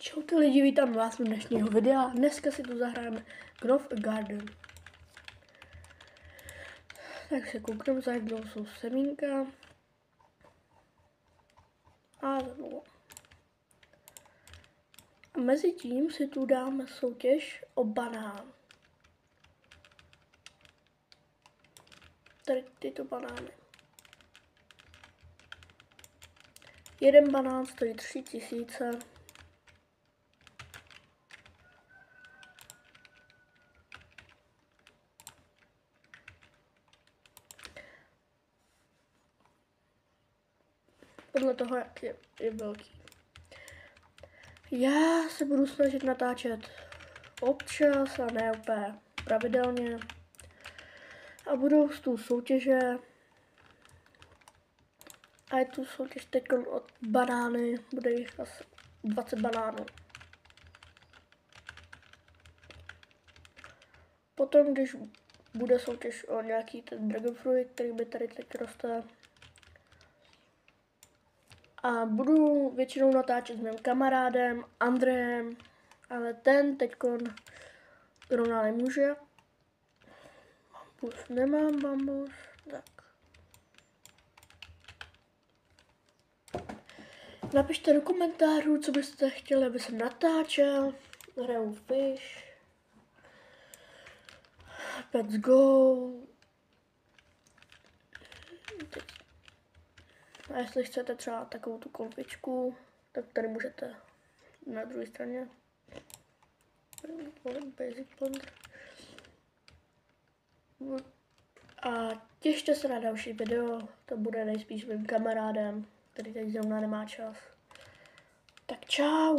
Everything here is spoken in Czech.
Čau lidi, vítám vás u dnešního videa. Dneska si tu zahrajeme Grove Garden. Tak se koukneme, za jak dlouho jsou semínka. A znovu. A mezi tím si tu dáme soutěž o banán. Tady tyto banány. Jeden banán stojí 3000. Podle toho, jak je velký. Já se budu snažit natáčet občas a ne úplně pravidelně. A budou tu soutěže. A je tu soutěž teď od banány, bude jich asi 20 banánů. Potom, když bude soutěž o nějaký ten dragon fruit, který by tady teď roste. A budu většinou natáčet s mým kamarádem Andrejem, ale ten teďkon zrovna nemůže. Bambus nemám, bambus, tak. Napište do komentářů, co byste chtěli, aby jsem natáčel. Hraju Fish. Let's go. A jestli chcete třeba takovou tu konfičku, tak tady můžete na druhé straně. Basic blender. A těšte se na další video, to bude nejspíš mým kamarádem, který teď zrovna nemá čas. Tak čau!